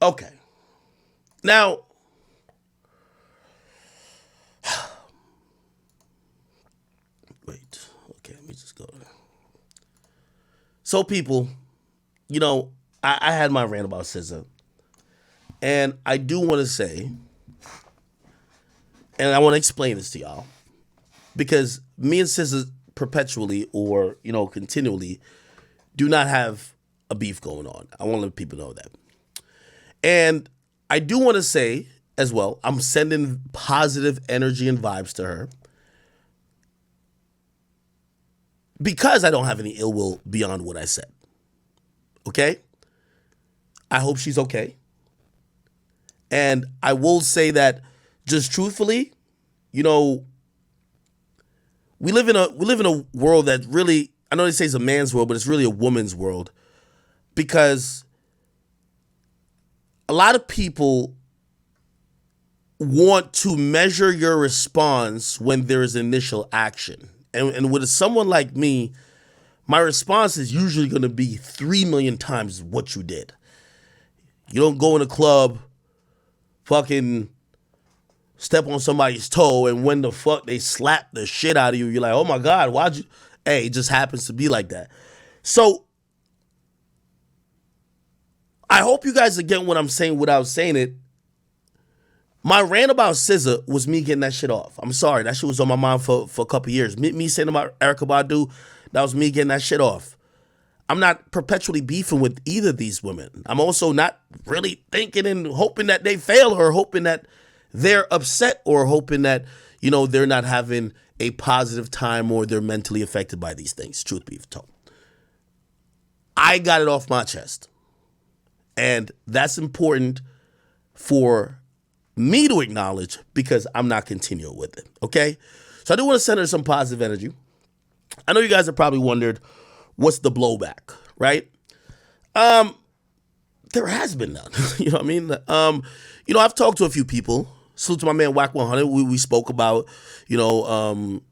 Okay. Now, wait. Okay, let me just go there. So, people, you know, I had my rant about SZA, and I do want to say, and I want to explain this to y'all, because me and SZA perpetually or continually do not have a beef going on. I want to let people know that. And I do want to say as well, I'm sending positive energy and vibes to her because I don't have any ill will beyond what I said. Okay? I hope she's okay. And I will say that just truthfully, you know, we live in a world that really, I know they say it's a man's world, but it's really a woman's world, because a lot of people want to measure your response when there is initial action. And with someone like me, my response is usually going to be 3 million times what you did. You don't go in a club, fucking step on somebody's toe, and when the fuck they slap the shit out of you, you're like, oh my God, why'd you? Hey, it just happens to be like that. So I hope you guys are getting what I'm saying without saying it. My rant about SZA was me getting that shit off. I'm sorry, that shit was on my mind for a couple years. Me saying about Erykah Badu, that was me getting that shit off. I'm not perpetually beefing with either of these women. I'm also not really thinking and hoping that they fail, or hoping that they're upset, or hoping that, they're not having a positive time, or they're mentally affected by these things, truth be told. I got it off my chest. And that's important for me to acknowledge, because I'm not continuing with it, okay? So I do want to send her some positive energy. I know you guys have probably wondered, what's the blowback, right? There has been none. You know what I mean? I've talked to a few people. Salute to my man Whack 100. We spoke about, he called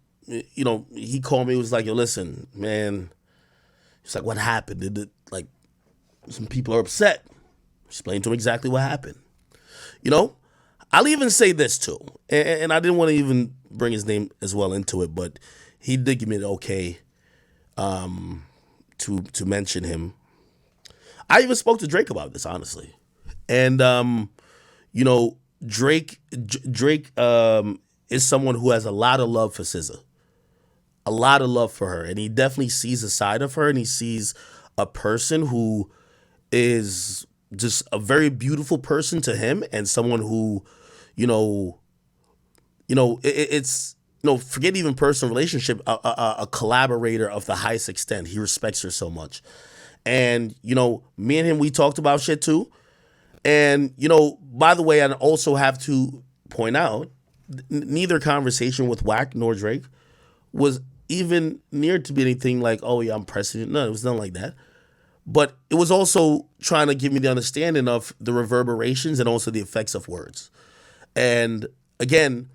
me. He was like, yo, listen, man. He's like, what happened? Some people are upset. Explain to him exactly what happened. I'll even say this too, and I didn't want to even bring his name as well into it, but he did give me the okay to mention him. I even spoke to Drake about this, honestly, and Drake is someone who has a lot of love for SZA, a lot of love for her, and he definitely sees a side of her, and he sees a person who is just a very beautiful person to him, and someone who, it's forget even personal relationship, a collaborator of the highest extent. He respects her so much, and me and him, we talked about shit too. And by the way, I also have to point out, neither conversation with Wack nor Drake was even near to be anything like, oh yeah, I'm pressing it. No, it was nothing like that. But it was also trying to give me the understanding of the reverberations and also the effects of words. And again,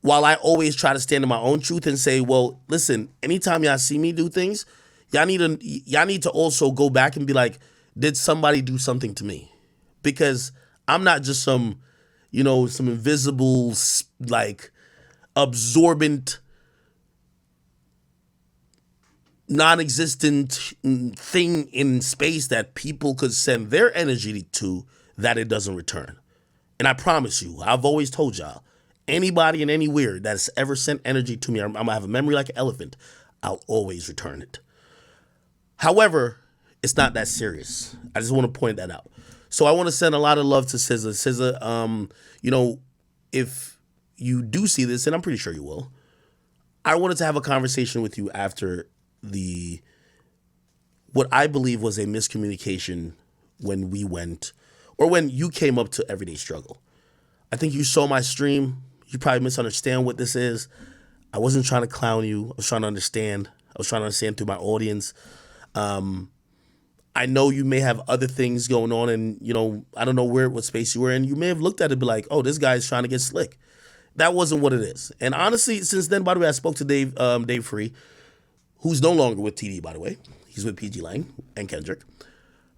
while I always try to stand in my own truth and say, well, listen, anytime y'all see me do things, y'all need to also go back and be like, did somebody do something to me? Because I'm not just some invisible, like, absorbent, non-existent thing in space that people could send their energy to that it doesn't return. And I promise you, I've always told y'all, anybody and anywhere that's ever sent energy to me, I'm gonna have a memory like an elephant. I'll always return it. However, it's not that serious. I just want to point that out. So I want to send a lot of love to SZA. SZA, if you do see this, and I'm pretty sure you will, I wanted to have a conversation with you after what I believe was a miscommunication when you came up to Everyday Struggle. I think you saw my stream. You probably misunderstand what this is. I wasn't trying to clown you. I was trying to understand. I was trying to understand through my audience. I know you may have other things going on, and I don't know what space you were in. You may have looked at it and be like, oh, this guy's trying to get slick. That wasn't what it is. And honestly, since then, by the way, I spoke to Dave Free, who's no longer with TD, by the way. He's with PG Lang and Kendrick.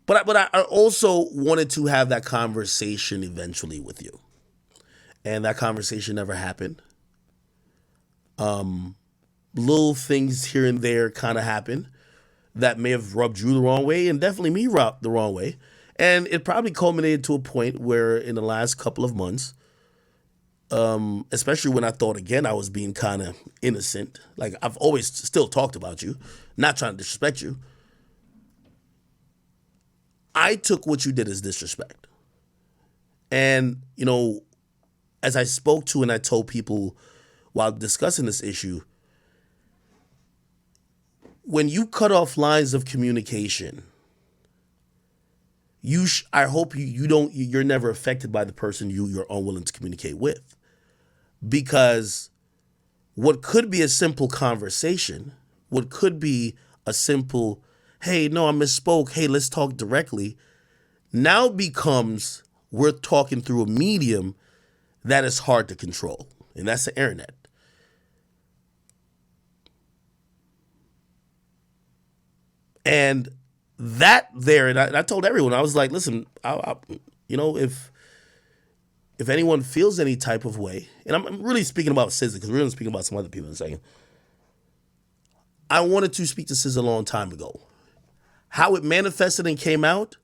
But I also wanted to have that conversation eventually with you, and that conversation never happened. Little things here and there kind of happened that may have rubbed you the wrong way, and definitely me rubbed the wrong way. And it probably culminated to a point where, in the last couple of months, especially when I thought again I was being kind of innocent, like I've always still talked about you, not trying to disrespect you. I took what you did as disrespect. And, as I spoke to and I told people while discussing this issue, when you cut off lines of communication, I hope you're never affected by the person you're unwilling to communicate with. Because what could be a simple conversation, what could be a simple, hey, no, I misspoke, hey, let's talk directly, now becomes we're talking through a medium that is hard to control, and that's the internet. And that there, and I told everyone, I was like, listen, if anyone feels any type of way, and I'm really speaking about SZA because we're going to speak about some other people in a second. I wanted to speak to SZA a long time ago. How it manifested and came out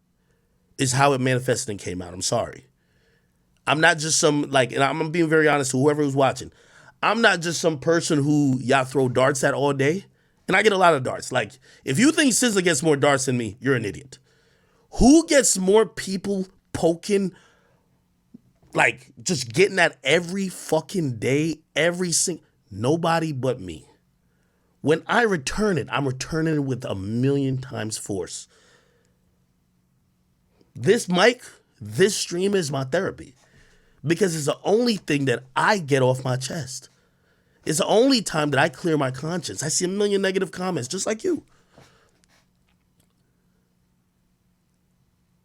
is how it manifested and came out. I'm sorry. I'm not just and I'm being very honest to whoever was watching. I'm not just some person who y'all throw darts at all day. And I get a lot of darts. Like, if you think SZA gets more darts than me, you're an idiot. Who gets more people poking, like, just getting at every fucking day, nobody but me. When I return it, I'm returning it with a million times force. This mic, this stream is my therapy because it's the only thing that I get off my chest. It's the only time that I clear my conscience. I see a million negative comments, just like you.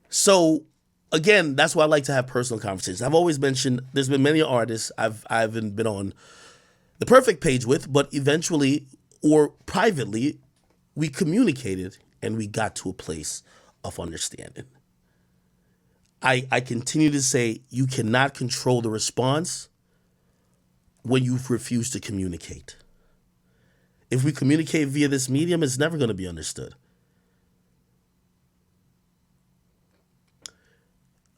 So, again, that's why I like to have personal conversations. I've always mentioned there's been many artists I've been on the perfect page with, but eventually or privately, we communicated and we got to a place of understanding. I continue to say you cannot control the response when you refuse to communicate. If we communicate via this medium, it's never going to be understood.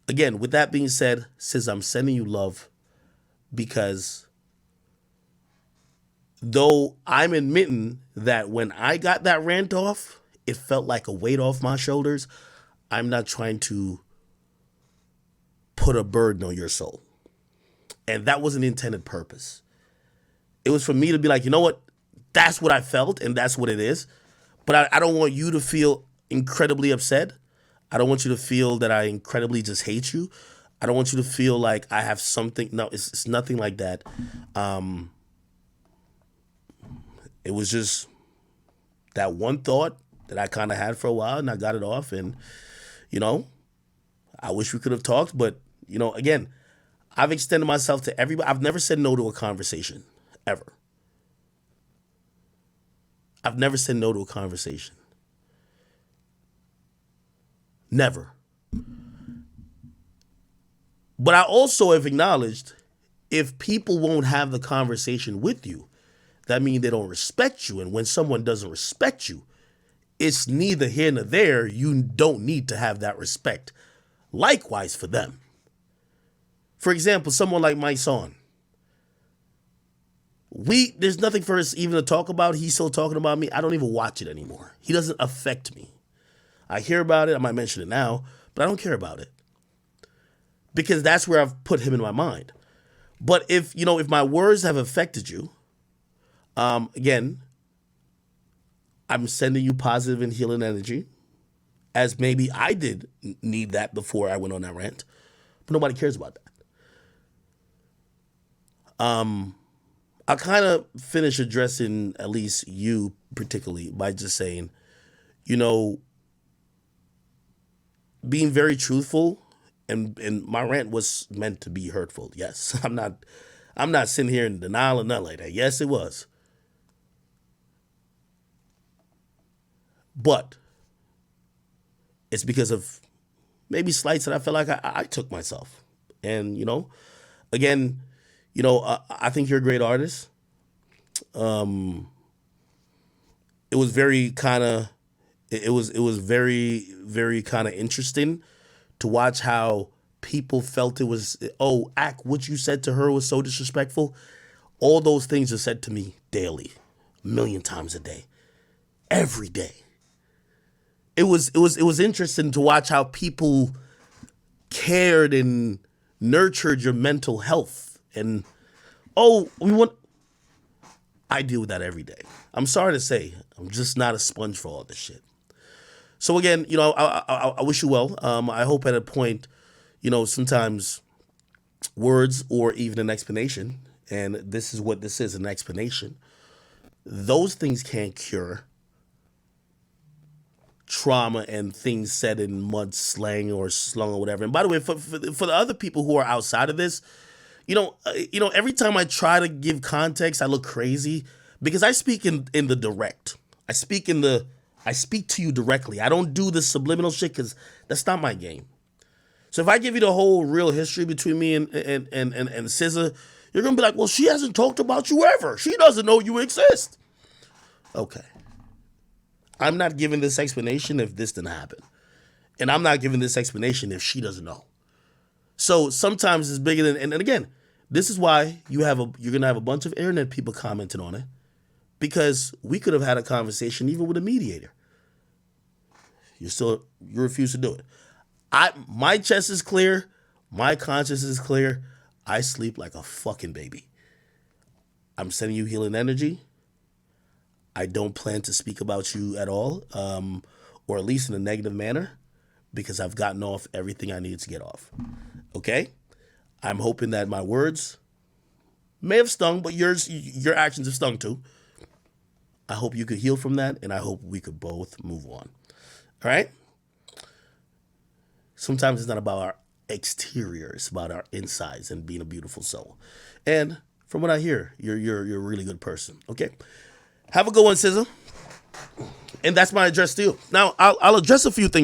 Again, with that being said, SZA, I'm sending you love because though I'm admitting that when I got that rant off, it felt like a weight off my shoulders, I'm not trying to put a burden on your soul. And that wasn't the intended purpose. It was for me to be like, you know what? That's what I felt and that's what it is. But I don't want you to feel incredibly upset. I don't want you to feel that I incredibly just hate you. I don't want you to feel like I have something. No, it's nothing like that. It was just that one thought that I kind of had for a while and I got it off. And, I wish we could have talked. But, again, I've extended myself to everybody. I've never said no to a conversation, ever. I've never said no to a conversation. Never. But I also have acknowledged if people won't have the conversation with you, that means they don't respect you. And when someone doesn't respect you, it's neither here nor there. You don't need to have that respect. Likewise for them. For example, someone like my son. There's nothing for us even to talk about. He's still talking about me. I don't even watch it anymore. He doesn't affect me. I hear about it. I might mention it now, but I don't care about it. Because that's where I've put him in my mind. But if my words have affected you, again, I'm sending you positive and healing energy, as maybe I did need that before I went on that rant, but nobody cares about that. I'll kind of finish addressing at least you particularly by just saying, being very truthful, and my rant was meant to be hurtful. Yes, I'm not sitting here in denial or nothing like that. Yes, it was. But it's because of maybe slights that I felt like I took myself. And, again, I think you're a great artist. It was very kind of, it was very, very kind of interesting to watch how people felt it was, oh, what you said to her was so disrespectful. All those things are said to me daily, a million times a day, every day. It was interesting to watch how people cared and nurtured your mental health. And I deal with that every day. I'm sorry to say, I'm just not a sponge for all this shit. So again, I wish you well. I hope at a point, sometimes words or even an explanation, and this is what this is, an explanation. Those things can't cure trauma and things said in mud slang or slung or whatever. And by the way, for the other people who are outside of this, every time I try to give context, I look crazy because I speak in the direct. I speak to you directly. I don't do the subliminal shit because that's not my game. So if I give you the whole real history between me and SZA, you're gonna be like, well, she hasn't talked about you ever. She doesn't know you exist. Okay. I'm not giving this explanation if this didn't happen. And I'm not giving this explanation if she doesn't know. So sometimes it's bigger than, and again, this is why you're gonna have a bunch of internet people commenting on it, because we could have had a conversation even with a mediator. You refuse to do it. My chest is clear, my conscience is clear. I sleep like a fucking baby. I'm sending you healing energy. I don't plan to speak about you at all, or at least in a negative manner, because I've gotten off everything I needed to get off. Okay? I'm hoping that my words may have stung, but your actions have stung too. I hope you could heal from that, and I hope we could both move on. All right? Sometimes it's not about our exterior, it's about our insides and being a beautiful soul. And from what I hear, you're a really good person. Okay? Have a good one, SZA. And that's my address to you. Now, I'll address a few things.